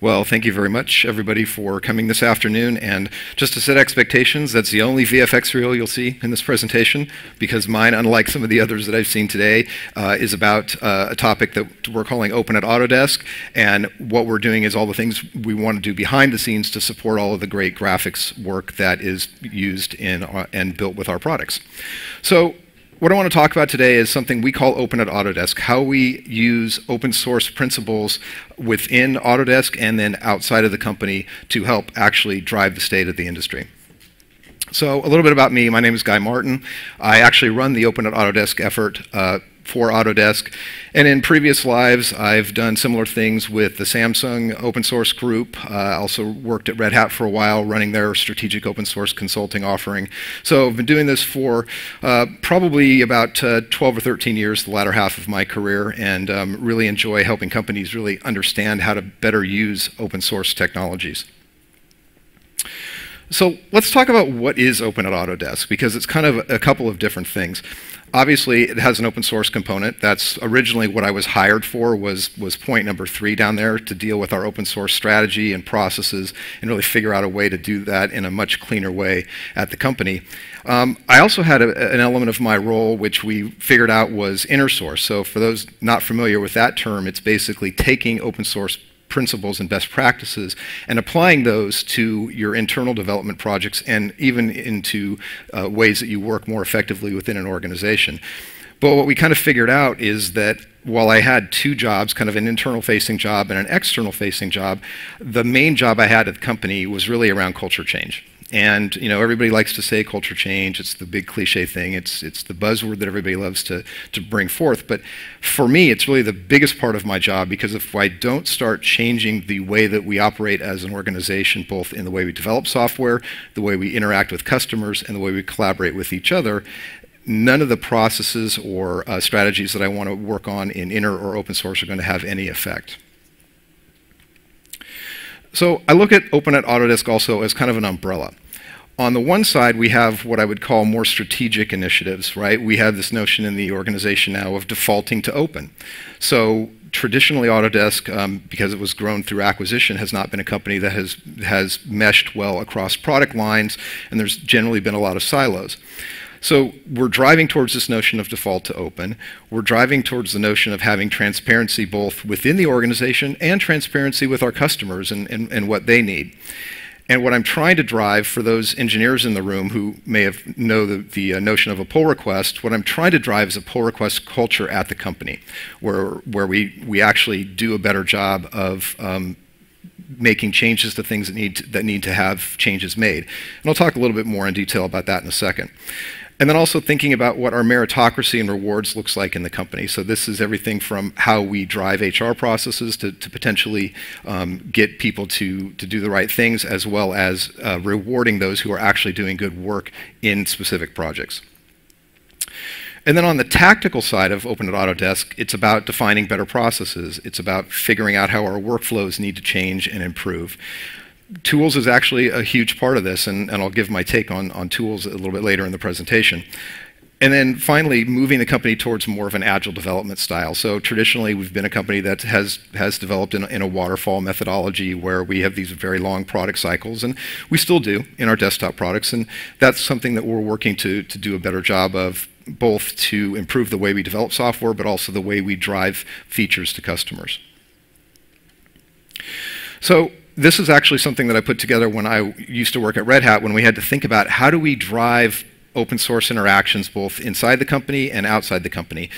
Well, thank you very much, everybody, for coming this afternoon. And just to set expectations, that's the only VFX reel you'll see in this presentation, because mine, unlike some of the others that I've seen today, is about a topic that we're calling Open at Autodesk. And what we're doing is all the things we want to do behind the scenes to support all of the great graphics work that is used in and built with our products. So what I want to talk about today is something we call Open at Autodesk, how we use open source principles within Autodesk and then outside of the company to help actually drive the state of the industry. So a little bit about me. My name is Guy Martin. I actually run the Open at Autodesk effort for Autodesk. And in previous lives, I've done similar things with the Samsung open source group. I also worked at Red Hat for a while, running their strategic open source consulting offering. So I've been doing this for probably about 12 or 13 years, the latter half of my career, and really enjoy helping companies really understand how to better use open source technologies. So let's talk about what is Open at Autodesk, because it's kind of a couple of different things. Obviously, it has an open source component. That's originally what I was hired for, was point number 3 down there, to deal with our open source strategy and processes and really figure out a way to do that in a much cleaner way at the company. I also had an element of my role which we figured out was inner source. So for those not familiar with that term, it's basically taking open source principles and best practices and applying those to your internal development projects and even into ways that you work more effectively within an organization. But what we kind of figured out is that while I had 2 jobs, kind of an internal facing job and an external facing job, the main job I had at the company was really around culture change. And you know, everybody likes to say culture change. It's the big cliche thing. It's the buzzword that everybody loves to bring forth. But for me, it's really the biggest part of my job, because if I don't start changing the way that we operate as an organization, both in the way we develop software, the way we interact with customers, and the way we collaborate with each other, none of the processes or strategies that I want to work on in inner or open source are going to have any effect. So I look at Open at Autodesk also as kind of an umbrella. On the one side, we have what I would call more strategic initiatives, right? We have this notion in the organization now of defaulting to open. So traditionally, Autodesk, because it was grown through acquisition, has not been a company that has meshed well across product lines, and there's generally been a lot of silos. So we're driving towards this notion of default to open. We're driving towards the notion of having transparency both within the organization and transparency with our customers and what they need. And what I'm trying to drive, for those engineers in the room who may know the notion of a pull request, what I'm trying to drive is a pull request culture at the company, where we actually do a better job of making changes to things that need to have changes made. And I'll talk a little bit more in detail about that in a second. And then also thinking about what our meritocracy and rewards looks like in the company. So this is everything from how we drive HR processes to potentially get people to do the right things, as well as rewarding those who are actually doing good work in specific projects. And then on the tactical side of Open at Autodesk, it's about defining better processes. It's about figuring out how our workflows need to change and improve. Tools is actually a huge part of this, and I'll give my take on tools a little bit later in the presentation. And then finally, moving the company towards more of an agile development style. So traditionally, we've been a company that has developed in a waterfall methodology, where we have these very long product cycles, and we still do in our desktop products. And that's something that we're working to do a better job of, both to improve the way we develop software, but also the way we drive features to customers. So this is actually something that I put together when I used to work at Red Hat, when we had to think about how do we drive open source interactions both inside the company and outside the company.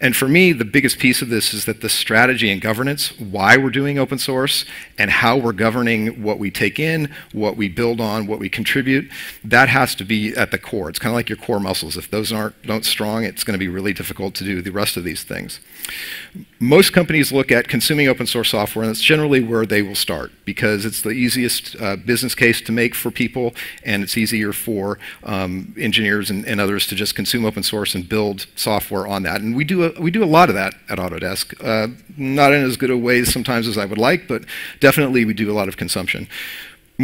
And for me, the biggest piece of this is that the strategy and governance, why we're doing open source, and how we're governing what we take in, what we build on, what we contribute, that has to be at the core. It's kind of like your core muscles. If those aren't strong, it's going to be really difficult to do the rest of these things. Most companies look at consuming open source software, and that's generally where they will start, because it's the easiest business case to make for people, and it's easier for engineers and others to just consume open source and build software on that. And we do a lot of that at Autodesk. Not in as good a ways sometimes as I would like, but definitely we do a lot of consumption.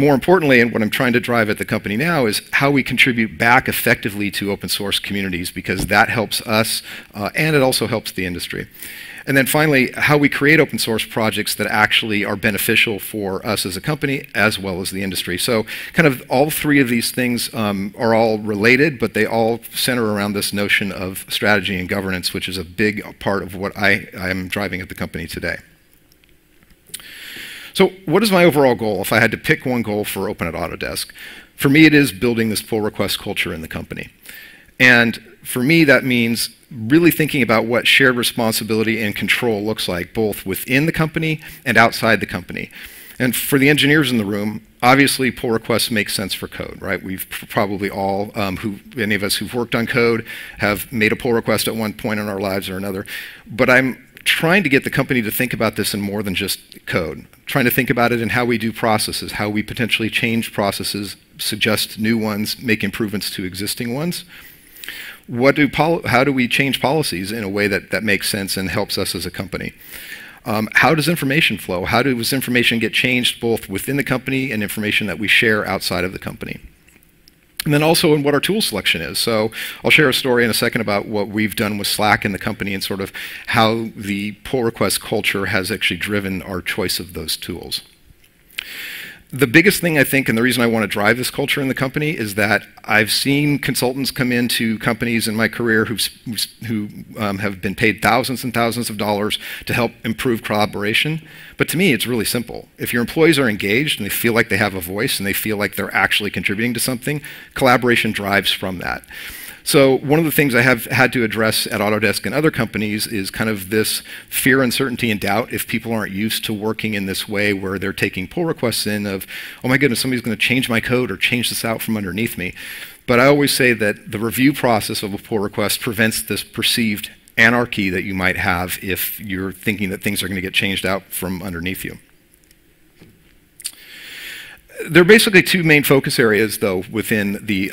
More importantly, and what I'm trying to drive at the company now, is how we contribute back effectively to open source communities, because that helps us and it also helps the industry. And then finally, how we create open source projects that actually are beneficial for us as a company as well as the industry. So kind of all three of these things are all related, but they all center around this notion of strategy and governance, which is a big part of what I am driving at the company today. So what is my overall goal if I had to pick one goal for Open at Autodesk? For me, it is building this pull request culture in the company. And for me, that means really thinking about what shared responsibility and control looks like, both within the company and outside the company. And for the engineers in the room, obviously pull requests make sense for code, right? We've probably all, any of us who've worked on code, have made a pull request at one point in our lives or another. But I'm trying to get the company to think about this in more than just code. Trying to think about it in how we do processes, how we potentially change processes, suggest new ones, make improvements to existing ones. How do we change policies in a way that makes sense and helps us as a company? How does information flow? How does information get changed both within the company and information that we share outside of the company? And then also in what our tool selection is. So I'll share a story in a second about what we've done with Slack in the company and sort of how the pull request culture has actually driven our choice of those tools. The biggest thing I think, and the reason I want to drive this culture in the company, is that I've seen consultants come into companies in my career who have been paid thousands and thousands of dollars to help improve collaboration. But to me, it's really simple. If your employees are engaged and they feel like they have a voice and they feel like they're actually contributing to something, collaboration drives from that. So one of the things I have had to address at Autodesk and other companies is kind of this fear, uncertainty, and doubt if people aren't used to working in this way where they're taking pull requests in of, oh my goodness, somebody's going to change my code or change this out from underneath me. But I always say that the review process of a pull request prevents this perceived anarchy that you might have if you're thinking that things are going to get changed out from underneath you. There are basically two main focus areas, though, within the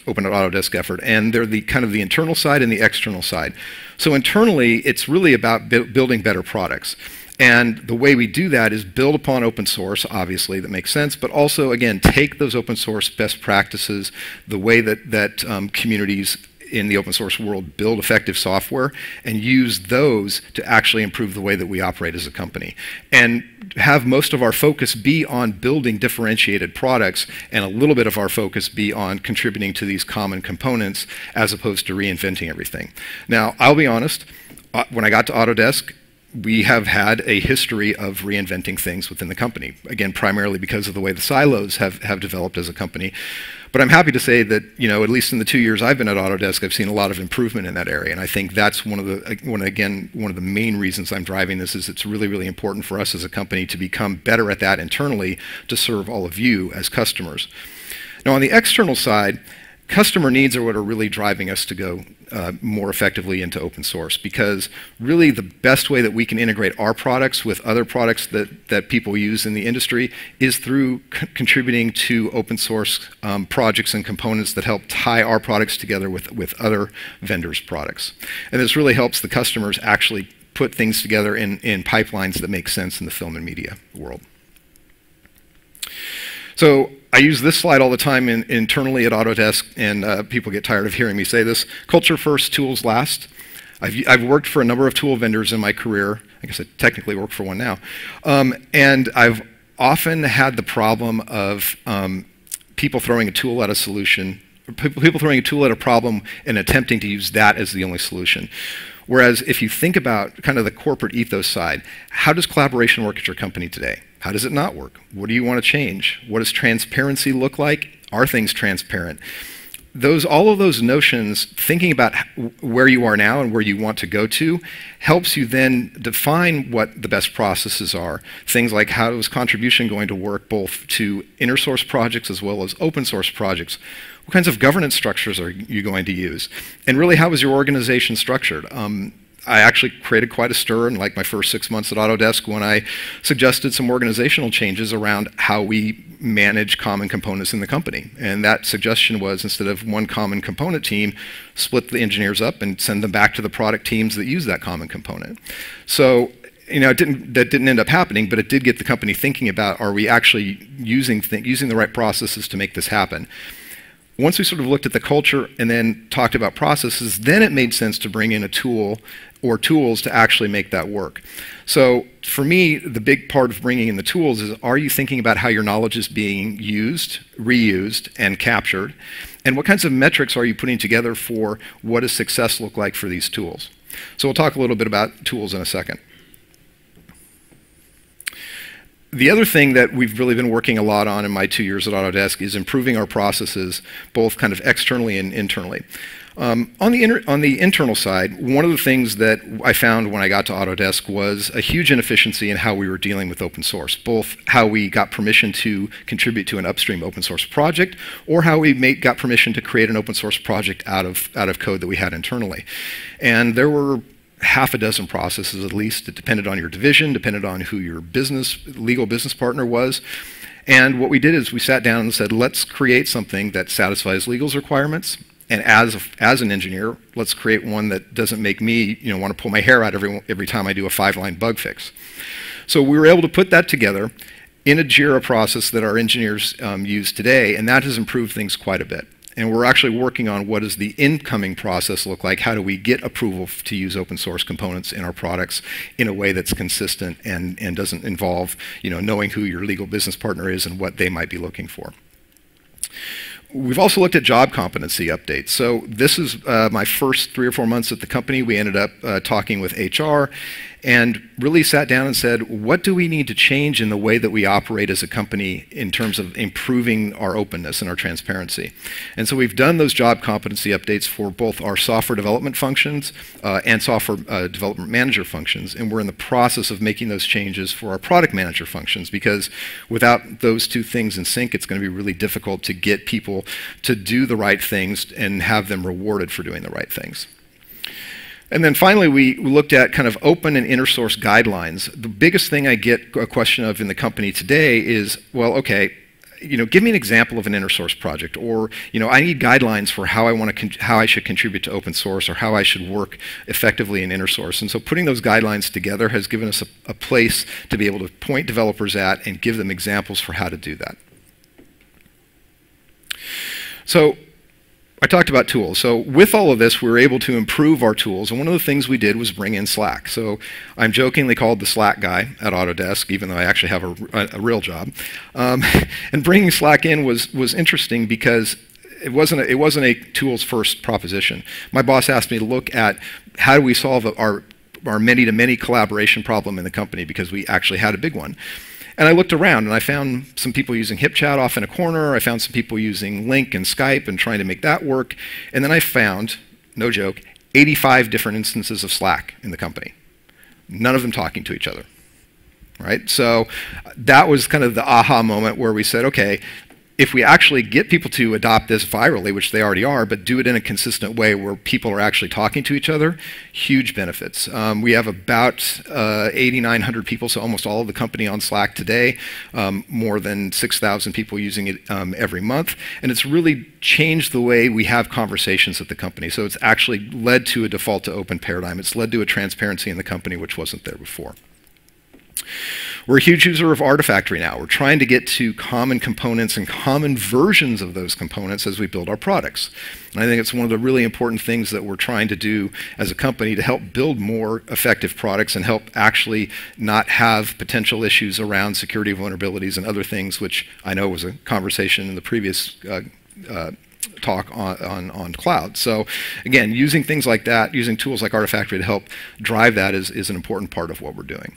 Open at Autodesk effort, and they're the kind of the internal side and the external side. So internally, it's really about building better products. And the way we do that is build upon open source, obviously, that makes sense, but also, again, take those open source best practices, the way that communities in the open source world build effective software, and use those to actually improve the way that we operate as a company. And have most of our focus be on building differentiated products, and a little bit of our focus be on contributing to these common components as opposed to reinventing everything. Now, I'll be honest, when I got to Autodesk, we have had a history of reinventing things within the company. Again, primarily because of the way the silos have developed as a company. But I'm happy to say that, you know, at least in the 2 years I've been at Autodesk, I've seen a lot of improvement in that area. And I think that's one of the main reasons I'm driving this, is it's really, really important for us as a company to become better at that internally to serve all of you as customers. Now, on the external side, customer needs are what are really driving us to go more effectively into open source, because really the best way that we can integrate our products with other products that people use in the industry is through contributing to open source projects and components that help tie our products together with other vendors' products. And this really helps the customers actually put things together in pipelines that make sense in the film and media world. So I use this slide all the time internally at Autodesk, and people get tired of hearing me say this. Culture first, tools last. I've worked for a number of tool vendors in my career. I guess I technically work for one now. And I've often had the problem of people throwing a tool at a solution, people throwing a tool at a problem and attempting to use that as the only solution. Whereas if you think about kind of the corporate ethos side, how does collaboration work at your company today? How does it not work? What do you want to change? What does transparency look like? Are things transparent? All of those notions, thinking about where you are now and where you want to go to, helps you then define what the best processes are. Things like, how is contribution going to work both to inner source projects as well as open source projects? What kinds of governance structures are you going to use? And really, how is your organization structured? I actually created quite a stir in like my first 6 months at Autodesk when I suggested some organizational changes around how we manage common components in the company. And that suggestion was, instead of one common component team, split the engineers up and send them back to the product teams that use that common component. So that didn't end up happening, but it did get the company thinking about, are we actually using the right processes to make this happen? Once we sort of looked at the culture and then talked about processes, then it made sense to bring in a tool or tools to actually make that work. So for me, the big part of bringing in the tools is, are you thinking about how your knowledge is being used, reused, and captured? And what kinds of metrics are you putting together for what does success look like for these tools? So we'll talk a little bit about tools in a second. The other thing that we've really been working a lot on in my 2 years at Autodesk is improving our processes, both kind of externally and internally. On the internal side, one of the things that I found when I got to Autodesk was a huge inefficiency in how we were dealing with open source, both how we got permission to contribute to an upstream open source project, or how we got permission to create an open source project out of code that we had internally. And there were half a dozen processes at least. It depended on your division, depended on who your legal business partner was. And what we did is we sat down and said, let's create something that satisfies legal's requirements. And as an engineer, let's create one that doesn't make me want to pull my hair out every time I do a 5-line bug fix. So we were able to put that together in a JIRA process that our engineers use today, and that has improved things quite a bit. And we're actually working on what does the incoming process look like? How do we get approval to use open source components in our products in a way that's consistent and doesn't involve knowing who your legal business partner is and what they might be looking for. We've also looked at job competency updates. So this is my first 3 or 4 months at the company. We ended up talking with HR and really sat down and said, what do we need to change in the way that we operate as a company in terms of improving our openness and our transparency? And so we've done those job competency updates for both our software development functions and software development manager functions. And we're in the process of making those changes for our product manager functions, because without those two things in sync, it's going to be really difficult to get people to do the right things and have them rewarded for doing the right things. And then finally, we looked at kind of open and inner source guidelines. The biggest thing I get a question of in the company today is, well, okay, give me an example of an inner source project, or I need guidelines for how I should contribute to open source, or how I should work effectively in inner source. And so putting those guidelines together has given us a place to be able to point developers at and give them examples for how to do that. So I talked about tools. So with all of this, we were able to improve our tools. And one of the things we did was bring in Slack. So I'm jokingly called the Slack guy at Autodesk, even though I actually have a real job. And bringing Slack in was interesting because it wasn't a tools first proposition. My boss asked me to look at how do we solve our many-to-many collaboration problem in the company, because we actually had a big one. And I looked around and I found some people using HipChat off in a corner. I found some people using Link and Skype and trying to make that work. And then I found, no joke, 85 different instances of Slack in the company. None of them talking to each other, right? So that was kind of the aha moment where we said, okay, if we actually get people to adopt this virally, which they already are, but do it in a consistent way where people are actually talking to each other, huge benefits. We have about 8,900 people, so almost all of the company on Slack today, more than 6,000 people using it every month, and it's really changed the way we have conversations at the company. So it's actually led to a default to open paradigm. It's led to a transparency in the company which wasn't there before. We're a huge user of Artifactory now. We're trying to get to common components and common versions of those components as we build our products. And I think it's one of the really important things that we're trying to do as a company to help build more effective products and help actually not have potential issues around security vulnerabilities and other things, which I know was a conversation in the previous talk on cloud. So again, using things like that, using tools like Artifactory to help drive that is an important part of what we're doing.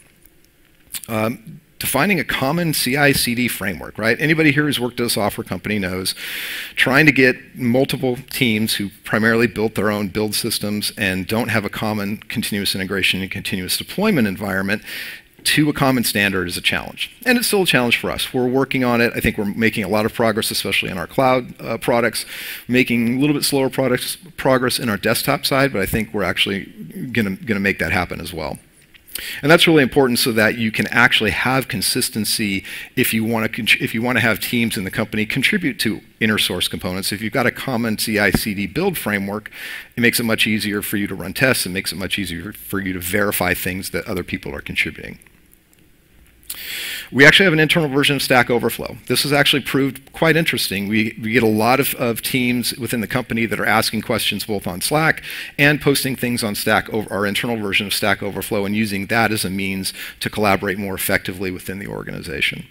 Defining a common CICD framework, right? Anybody here who's worked at a software company knows trying to get multiple teams who primarily built their own build systems and don't have a common continuous integration and continuous deployment environment to a common standard is a challenge. And it's still a challenge for us. We're working on it. I think we're making a lot of progress, especially in our cloud products, making a little bit slower progress in our desktop side, but I think we're actually going to make that happen as well. And that's really important so that you can actually have consistency if you want to have teams in the company contribute to inner source components. If you've got a common CI/CD build framework, it makes it much easier for you to run tests. It makes it much easier for you to verify things that other people are contributing. We actually have an internal version of Stack Overflow. This has actually proved quite interesting. We get a lot of teams within the company that are asking questions both on Slack and posting things on our internal version of Stack Overflow, and using that as a means to collaborate more effectively within the organization.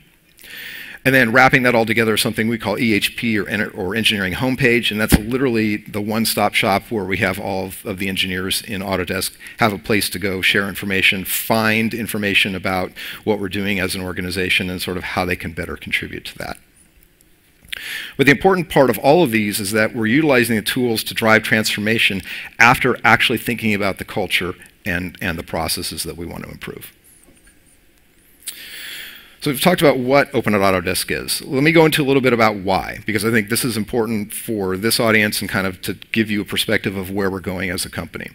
And then wrapping that all together is something we call EHP, or engineering homepage, and that's literally the one-stop shop where we have all of the engineers in Autodesk have a place to go share information, find information about what we're doing as an organization, and sort of how they can better contribute to that. But the important part of all of these is that we're utilizing the tools to drive transformation after actually thinking about the culture and the processes that we want to improve. So we've talked about what Open at Autodesk is. Let me go into a little bit about why, because I think this is important for this audience and kind of to give you a perspective of where we're going as a company.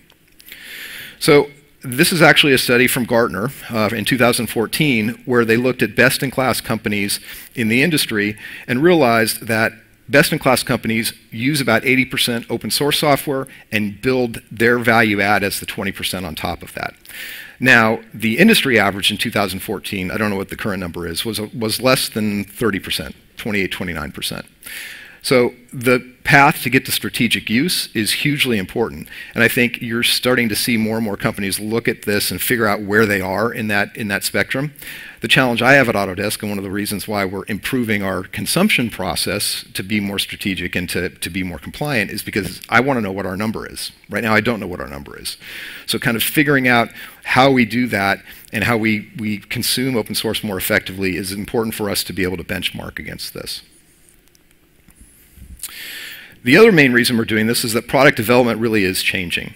So this is actually a study from Gartner in 2014, where they looked at best-in-class companies in the industry and realized that best-in-class companies use about 80% open source software and build their value add as the 20% on top of that. Now, the industry average in 2014, I don't know what the current number is, was less than 30%, 28, 29%. So the path to get to strategic use is hugely important. And I think you're starting to see more and more companies look at this and figure out where they are in that spectrum. The challenge I have at Autodesk, and one of the reasons why we're improving our consumption process to be more strategic and to be more compliant, is because I want to know what our number is. Right now, I don't know what our number is. So kind of figuring out how we do that and how we consume open source more effectively is important for us to be able to benchmark against this. The other main reason we're doing this is that product development really is changing.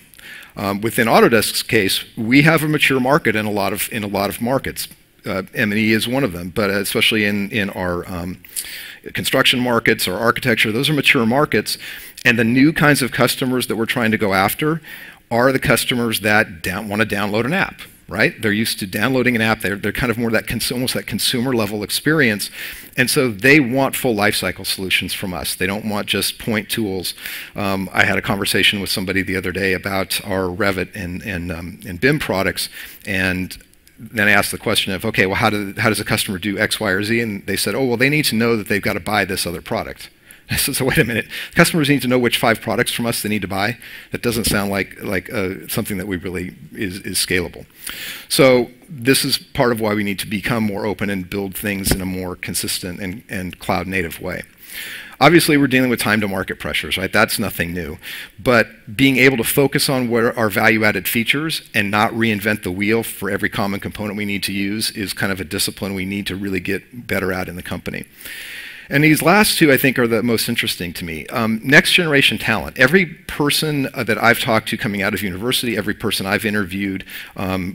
Within Autodesk's case, we have a mature market in a lot of markets. M&E is one of them, but especially in our construction markets or architecture, those are mature markets. And the new kinds of customers that we're trying to go after are the customers that want to download an app. Right? They're used to downloading an app. They're kind of more almost that consumer level experience. And so they want full lifecycle solutions from us. They don't want just point tools. I had a conversation with somebody the other day about our Revit and BIM products. And then I asked the question of, okay, well, how does a customer do X, Y, or Z? And they said, oh, well, they need to know that they've got to buy this other product. I said, so wait a minute, customers need to know which 5 products from us they need to buy? That doesn't sound like something that we really is scalable. So this is part of why we need to become more open and build things in a more consistent and cloud native way. Obviously, we're dealing with time to market pressures, right? That's nothing new. But being able to focus on what are our value-added features and not reinvent the wheel for every common component we need to use is kind of a discipline we need to really get better at in the company. And these last two, I think, are the most interesting to me. Next generation talent. Every person that I've talked to coming out of university, every person I've interviewed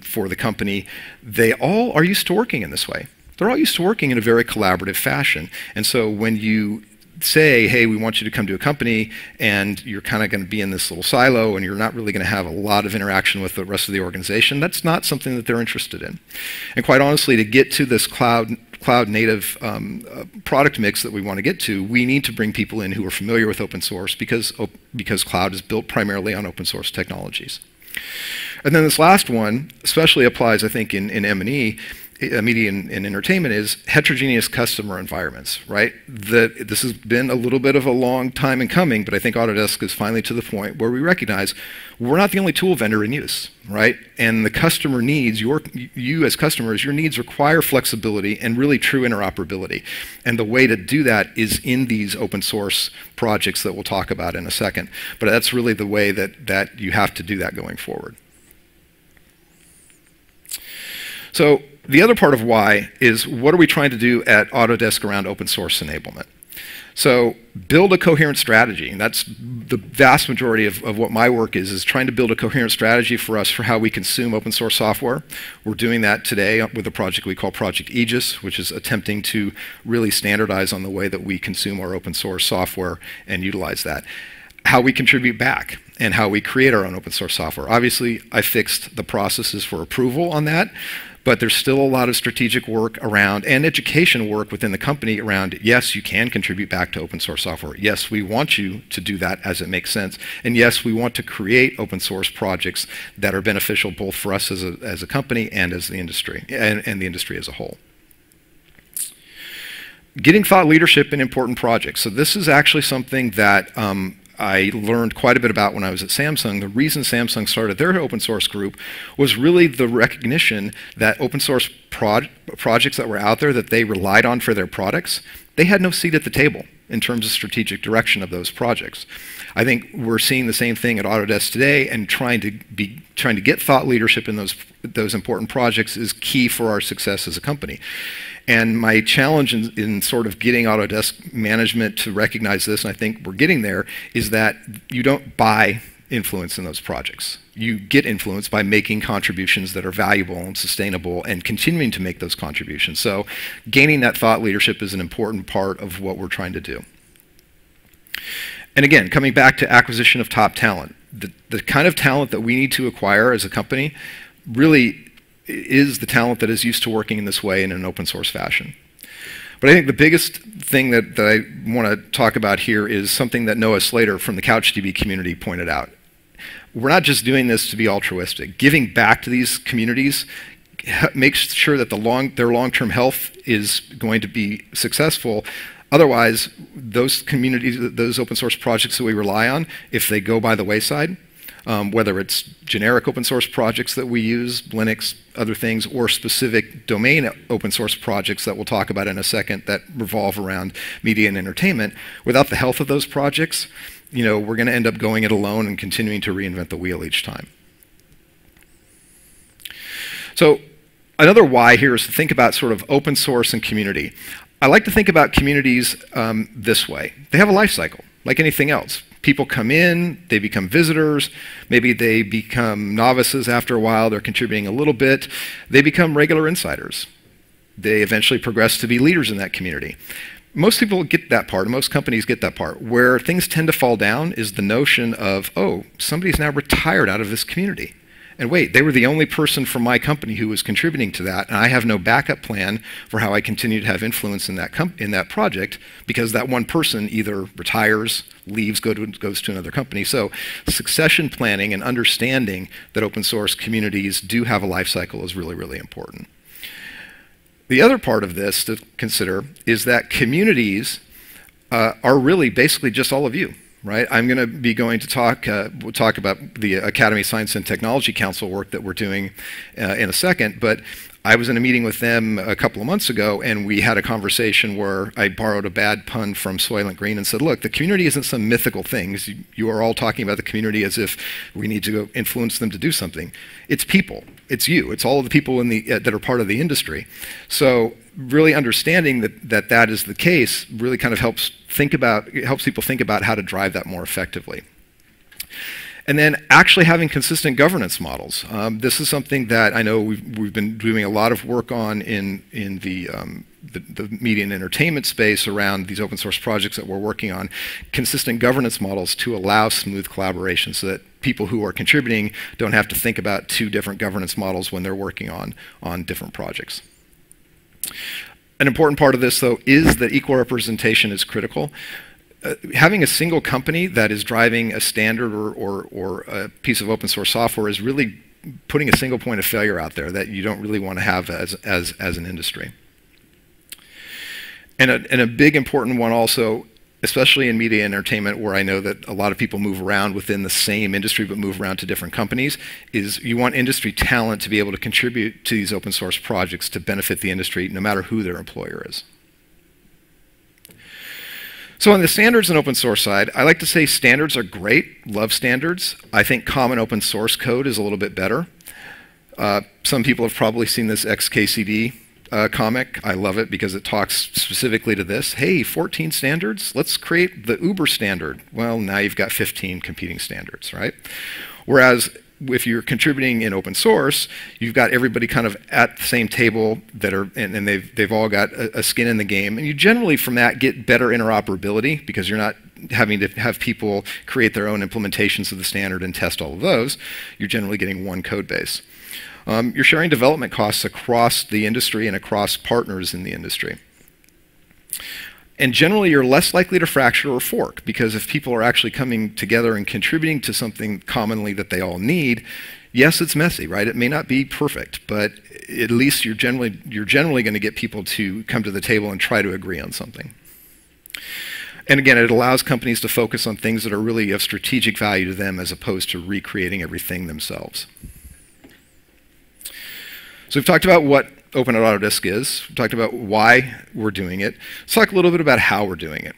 for the company, they all are used to working in this way. They're all used to working in a very collaborative fashion. And so when you say, hey, we want you to come to a company, and you're kind of going to be in this little silo, and you're not really going to have a lot of interaction with the rest of the organization, that's not something that they're interested in. And quite honestly, to get to this cloud native product mix that we want to get to, we need to bring people in who are familiar with open source, because cloud is built primarily on open source technologies. And then this last one especially applies, I think, in M&E, media and entertainment, is heterogeneous customer environments, right? This has been a little bit of a long time in coming, but I think Autodesk is finally to the point where we recognize we're not the only tool vendor in use, right? And the customer needs, you as customers, your needs require flexibility and really true interoperability. And the way to do that is in these open source projects that we'll talk about in a second. But that's really the way that you have to do that going forward. So the other part of why is, what are we trying to do at Autodesk around open source enablement? So build a coherent strategy, and that's the vast majority of what my work is trying to build a coherent strategy for us for how we consume open source software. We're doing that today with a project we call Project Aegis, which is attempting to really standardize on the way that we consume our open source software and utilize that. how we contribute back and how we create our own open source software. Obviously, I fixed the processes for approval on that, but there's still a lot of strategic work around and education work within the company around, yes, you can contribute back to open source software. Yes, we want you to do that as it makes sense. And yes, we want to create open source projects that are beneficial both for us as a company and as the industry, and the industry as a whole. Getting thought leadership in important projects. So this is actually something that I learned quite a bit about when I was at Samsung. The reason Samsung started their open source group was really the recognition that open source projects that were out there that they relied on for their products, they had no seat at the table in terms of strategic direction of those projects. I think we're seeing the same thing at Autodesk today, and trying to get thought leadership in those important projects is key for our success as a company. And my challenge in sort of getting Autodesk management to recognize this, and I think we're getting there, is that you don't buy influence in those projects. You get influence by making contributions that are valuable and sustainable and continuing to make those contributions. So gaining that thought leadership is an important part of what we're trying to do. And again, coming back to acquisition of top talent, the kind of talent that we need to acquire as a company really is the talent that is used to working in this way in an open source fashion. But I think the biggest thing that I want to talk about here is something that Noah Slater from the CouchDB community pointed out. We're not just doing this to be altruistic. Giving back to these communities makes sure that their long-term health is going to be successful. Otherwise, those communities, those open source projects that we rely on, if they go by the wayside, whether it's generic open source projects that we use, Linux, other things, or specific domain open source projects that we'll talk about in a second that revolve around media and entertainment, without the health of those projects, we're going to end up going it alone and continuing to reinvent the wheel each time. So another why here is to think about sort of open source and community. I like to think about communities this way. They have a life cycle, like anything else. People come in, they become visitors, maybe they become novices after a while, they're contributing a little bit, they become regular insiders. They eventually progress to be leaders in that community. Most people get that part, most companies get that part. Where things tend to fall down is the notion of, oh, somebody's now retired out of this community. And wait, they were the only person from my company who was contributing to that, and I have no backup plan for how I continue to have influence in that project, because that one person either retires, leaves, goes to another company. So succession planning and understanding that open source communities do have a life cycle is really, really important. The other part of this to consider is that communities are really basically just all of you. Right? I'm going to be going to we'll talk about the Academy Science and Technology Council work that we're doing in a second, but I was in a meeting with them a couple of months ago, and we had a conversation where I borrowed a bad pun from Soylent Green and said, look, the community isn't some mythical thing. You are all talking about the community as if we need to go influence them to do something. It's people. It's you. It's all of the people that are part of the industry. So really understanding that is the case really kind of helps people think about how to drive that more effectively. And then actually having consistent governance models. This is something that I know we've been doing a lot of work on in the media and entertainment space around these open source projects that we're working on. Consistent governance models to allow smooth collaboration so that people who are contributing don't have to think about two different governance models when they're working on different projects. An important part of this, though, is that equal representation is critical. Having a single company that is driving a standard or a piece of open source software is really putting a single point of failure out there that you don't really want to have as an industry. And a big important one also, especially in media and entertainment, where I know that a lot of people move around within the same industry but move around to different companies, is you want industry talent to be able to contribute to these open source projects to benefit the industry no matter who their employer is. So on the standards and open source side, I like to say standards are great, love standards. I think common open source code is a little bit better. Some people have probably seen this XKCD comic. I love it because it talks specifically to this. Hey, 14 standards, let's create the Uber standard. Well, now you've got 15 competing standards, right? Whereas if you're contributing in open source, you've got everybody kind of at the same table that are, and they've all got a skin in the game. And you generally, from that, get better interoperability because you're not having to have people create their own implementations of the standard and test all of those. You're generally getting one code base. You're sharing development costs across the industry and across partners in the industry. And generally, you're less likely to fracture or fork, because if people are actually coming together and contributing to something commonly that they all need, yes, it's messy, right? It may not be perfect, but at least you're generally going to get people to come to the table and try to agree on something. And again, it allows companies to focus on things that are really of strategic value to them as opposed to recreating everything themselves. So we've talked about what Open at Autodesk is. We've talked about why we're doing it. Let's talk a little bit about how we're doing it.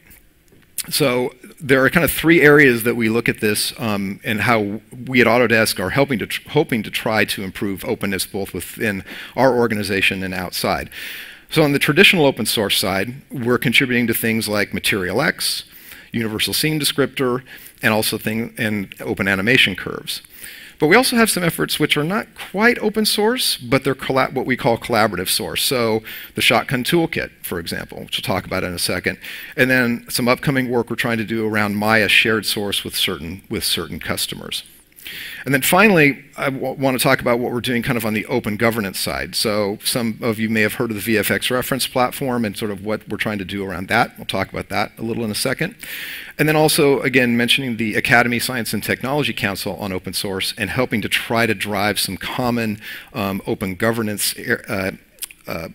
So there are kind of three areas that we look at this and how we at Autodesk are hoping to try to improve openness both within our organization and outside. So on the traditional open source side, we're contributing to things like MaterialX, Universal Scene Descriptor, and also open animation curves. But we also have some efforts which are not quite open source, but they're what we call collaborative source. So the Shotgun Toolkit, for example, which we'll talk about in a second. And then some upcoming work we're trying to do around Maya shared source with certain customers. And then finally, I want to talk about what we're doing kind of on the open governance side. So some of you may have heard of the VFX Reference Platform and sort of what we're trying to do around that. We'll talk about that a little in a second. And then also, again, mentioning the Academy Science and Technology Council on open source and helping to try to drive some common open governance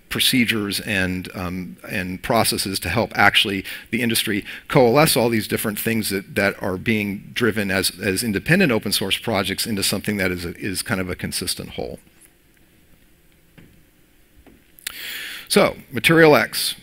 procedures and processes to help actually the industry coalesce all these different things that are being driven as independent open source projects into something that is kind of a consistent whole. So, MaterialX.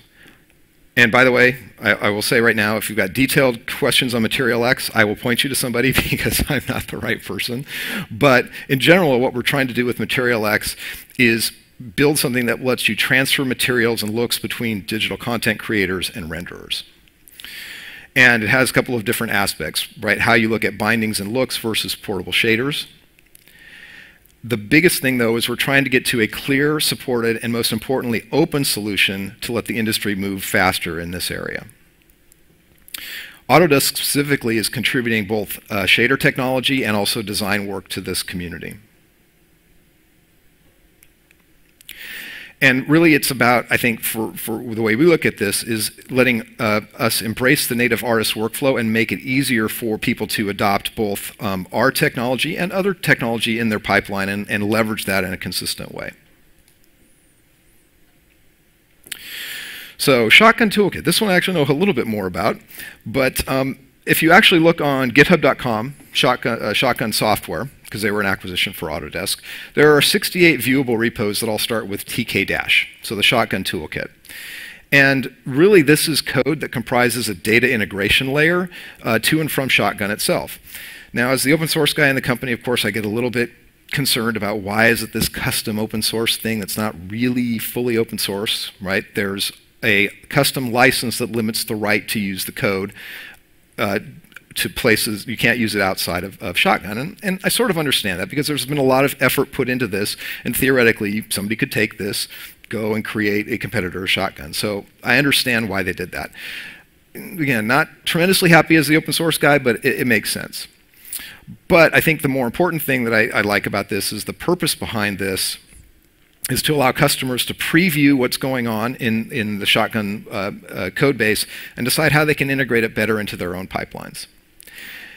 And by the way, I will say right now, if you've got detailed questions on MaterialX, I will point you to somebody because I'm not the right person. But in general, what we're trying to do with MaterialX is build something that lets you transfer materials and looks between digital content creators and renderers. And it has a couple of different aspects, right? How you look at bindings and looks versus portable shaders. The biggest thing, though, is we're trying to get to a clear, supported, and most importantly, open solution to let the industry move faster in this area. Autodesk specifically is contributing both shader technology and also design work to this community. And really it's about, I think, for the way we look at this, is letting us embrace the native artist workflow and make it easier for people to adopt both our technology and other technology in their pipeline and leverage that in a consistent way. So Shotgun Toolkit, this one I actually know a little bit more about, but if you actually look on github.com, Shotgun Software, because they were an acquisition for Autodesk, there are 68 viewable repos that all start with TK-, so the Shotgun Toolkit. And really this is code that comprises a data integration layer to and from Shotgun itself. Now, as the open source guy in the company, of course, I get a little bit concerned about why is it this custom open source thing that's not really fully open source, right? There's a custom license that limits the right to use the code to places you can't use it outside of Shotgun. And I sort of understand that because there's been a lot of effort put into this, and theoretically somebody could take this, go and create a competitor of Shotgun. So I understand why they did that. Again, not tremendously happy as the open source guy, but it makes sense. But I think the more important thing that I like about this is the purpose behind this is to allow customers to preview what's going on in the Shotgun code base and decide how they can integrate it better into their own pipelines.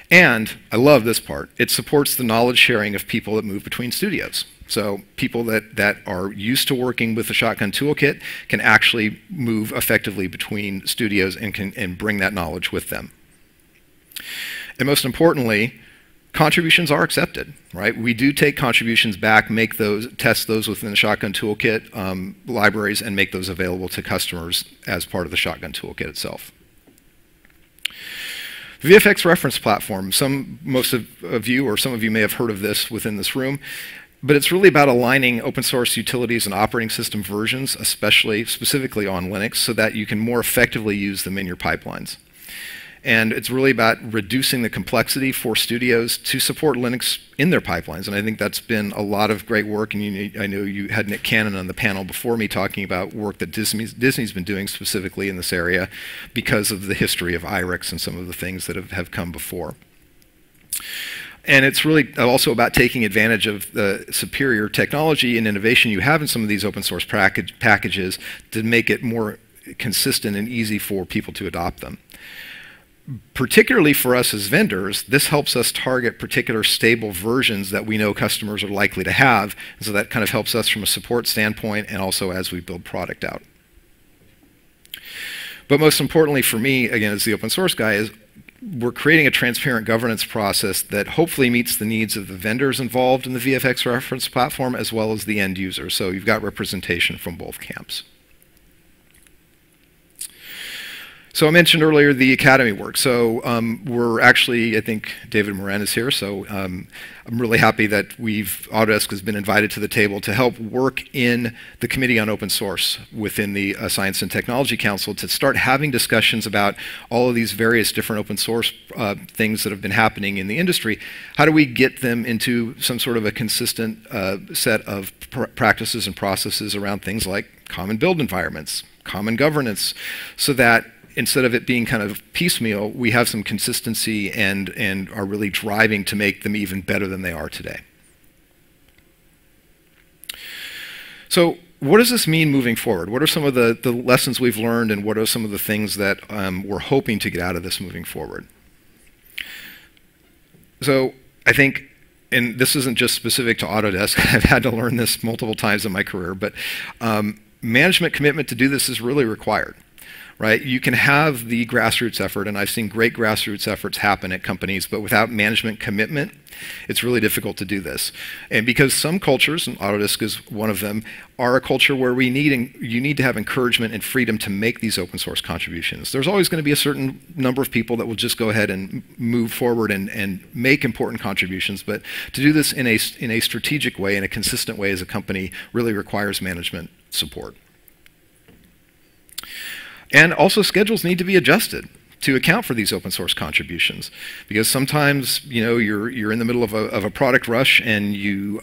And I love this part. It supports the knowledge sharing of people that move between studios. So people that are used to working with the Shotgun Toolkit can actually move effectively between studios and bring that knowledge with them. And most importantly, contributions are accepted, right? We do take contributions back, test those within the Shotgun Toolkit libraries, and make those available to customers as part of the Shotgun Toolkit itself. VFX Reference Platform, most of you or some of you may have heard of this within this room, but it's really about aligning open source utilities and operating system versions, specifically on Linux, so that you can more effectively use them in your pipelines. And it's really about reducing the complexity for studios to support Linux in their pipelines. And I think that's been a lot of great work. And I know you had Nick Cannon on the panel before me talking about work that Disney's been doing specifically in this area because of the history of IRIX and some of the things that have come before. And it's really also about taking advantage of the superior technology and innovation you have in some of these open source packages to make it more consistent and easy for people to adopt them. Particularly for us as vendors, this helps us target particular stable versions that we know customers are likely to have. And so that kind of helps us from a support standpoint and also as we build product out. But most importantly for me, again, as the open source guy, is we're creating a transparent governance process that hopefully meets the needs of the vendors involved in the VFX Reference Platform as well as the end user. So you've got representation from both camps. So I mentioned earlier the Academy work. So we're actually, I think David Moran is here, so I'm really happy that Autodesk has been invited to the table to help work in the Committee on Open Source within the Science and Technology Council to start having discussions about all of these various different open source things that have been happening in the industry. How do we get them into some sort of a consistent set of practices and processes around things like common build environments, common governance, so that instead of it being kind of piecemeal, we have some consistency and are really driving to make them even better than they are today. So what does this mean moving forward? What are some of the lessons we've learned, and what are some of the things that we're hoping to get out of this moving forward? So I think, and this isn't just specific to Autodesk, I've had to learn this multiple times in my career, but management commitment to do this is really required. Right? You can have the grassroots effort, and I've seen great grassroots efforts happen at companies, but without management commitment, it's really difficult to do this. And because some cultures, and Autodesk is one of them, are a culture where you need to have encouragement and freedom to make these open source contributions. There's always going to be a certain number of people that will just go ahead and move forward and make important contributions, but to do this in a strategic way, in a consistent way as a company, really requires management support. And also schedules need to be adjusted to account for these open source contributions, because sometimes you're in the middle of a product rush and you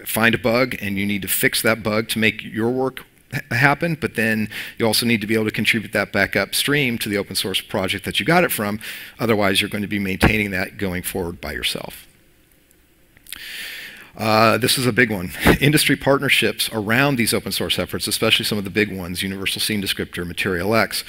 find a bug and you need to fix that bug to make your work happen, but then you also need to be able to contribute that back upstream to the open source project that you got it from. Otherwise, you're going to be maintaining that going forward by yourself. This is a big one. Industry partnerships around these open source efforts, especially some of the big ones, Universal Scene Descriptor, MaterialX,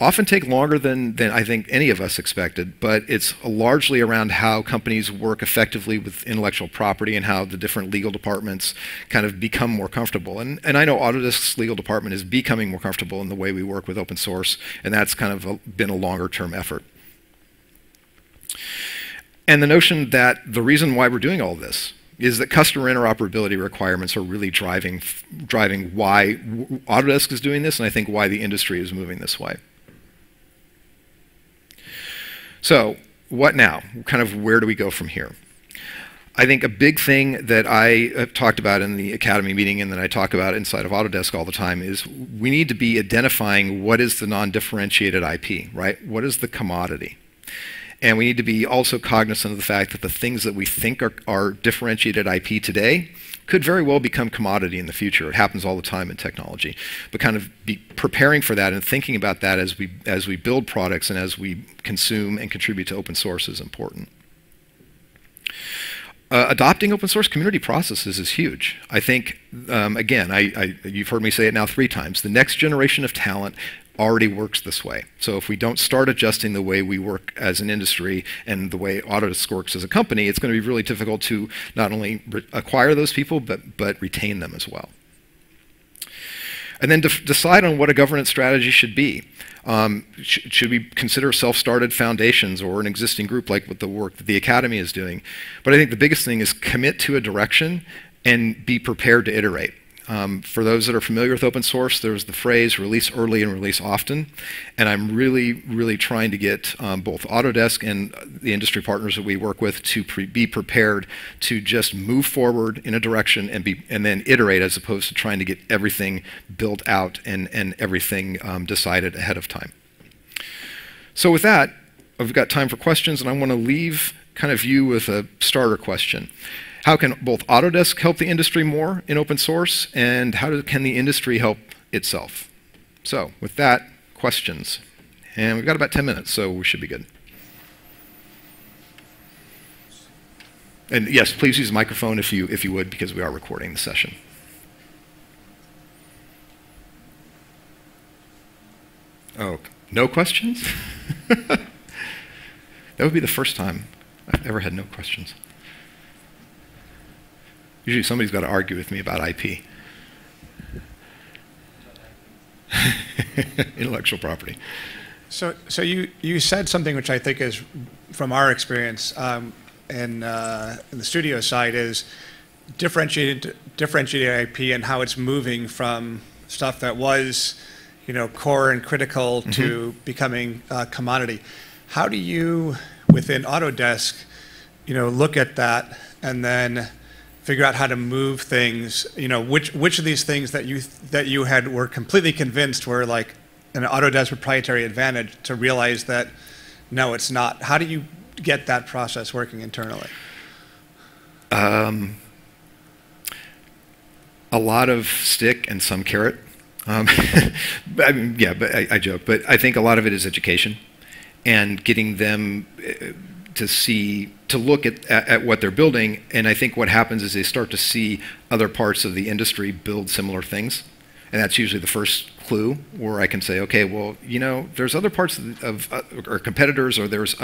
often take longer than I think any of us expected, but it's largely around how companies work effectively with intellectual property and how the different legal departments kind of become more comfortable. And I know Autodesk's legal department is becoming more comfortable in the way we work with open source, and that's kind of been a longer term effort. And the notion that the reason why we're doing all this is that customer interoperability requirements are really driving why Autodesk is doing this, and I think why the industry is moving this way. So what now? Kind of where do we go from here? I think a big thing that I have talked about in the Academy meeting and that I talk about inside of Autodesk all the time is we need to be identifying what is the non-differentiated IP, right? What is the commodity? And we need to be also cognizant of the fact that the things that we think are differentiated IP today could very well become commodity in the future. It happens all the time in technology. But kind of be preparing for that and thinking about that as we build products and as we consume and contribute to open source is important. Adopting open source community processes is huge. I think, again, you've heard me say it now 3 times, the next generation of talent already works this way. So if we don't start adjusting the way we work as an industry and the way Autodesk works as a company, it's going to be really difficult to not only acquire those people, but retain them as well. And then decide on what a governance strategy should be. Should we consider self-started foundations or an existing group like with the work that the Academy is doing? But I think the biggest thing is commit to a direction and be prepared to iterate. For those that are familiar with open source, there's the phrase release early and release often. And I'm really, really trying to get both Autodesk and the industry partners that we work with to be prepared to just move forward in a direction and then iterate, as opposed to trying to get everything built out and everything decided ahead of time. So with that, I've got time for questions, and I want to leave kind of you with a starter question. How can both Autodesk help the industry more in open source, and can the industry help itself? So with that, questions. And we've got about 10 minutes, so we should be good. And yes, please use the microphone if you would, because we are recording the session. Oh, no questions? That would be the first time I've ever had no questions. Usually somebody's got to argue with me about IP. Intellectual property. So you said something which I think is, from our experience in the studio side, is differentiated IP and how it's moving from stuff that was, core and critical to becoming commodity. How do you, within Autodesk, look at that and then figure out how to move things? Which of these things that you were completely convinced were like an Autodesk proprietary advantage to realize that no, it's not? How do you get that process working internally? A lot of stick and some carrot. I joke, but I think a lot of it is education and getting them to look at what they're building. And I think what happens is they start to see other parts of the industry build similar things. And that's usually the first clue where I can say, okay, well, there's other parts of or competitors, or there's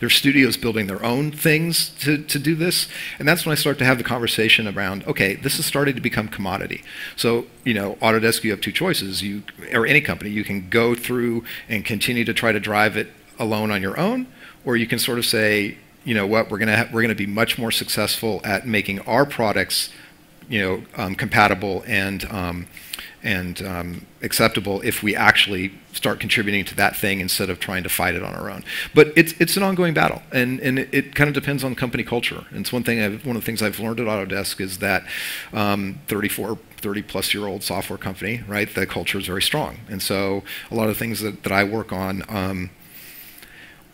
studios building their own things to do this. And that's when I start to have the conversation around, okay, this is starting to become commodity. So, Autodesk, you have two choices. Or any company, you can go through and continue to try to drive it alone on your own, or you can sort of say, what, we're gonna be much more successful at making our products, compatible and acceptable if we actually start contributing to that thing instead of trying to fight it on our own. But it's an ongoing battle, and it kind of depends on company culture. And it's one of the things I've learned at Autodesk is that 30-plus-year-old software company, right? The culture is very strong, and so a lot of things that I work on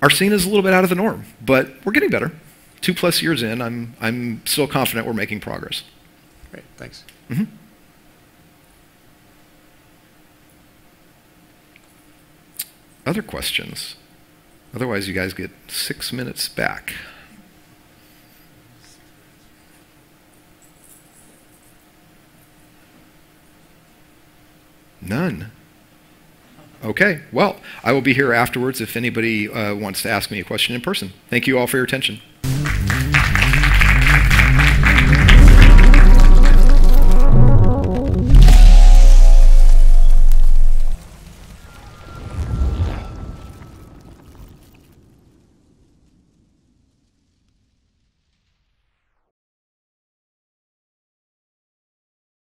are seen as a little bit out of the norm, but we're getting better. 2+ years in, I'm still confident we're making progress. Great, thanks. Mm-hmm. Other questions? Otherwise, you guys get 6 minutes back. None. Okay, well, I will be here afterwards if anybody wants to ask me a question in person. Thank you all for your attention.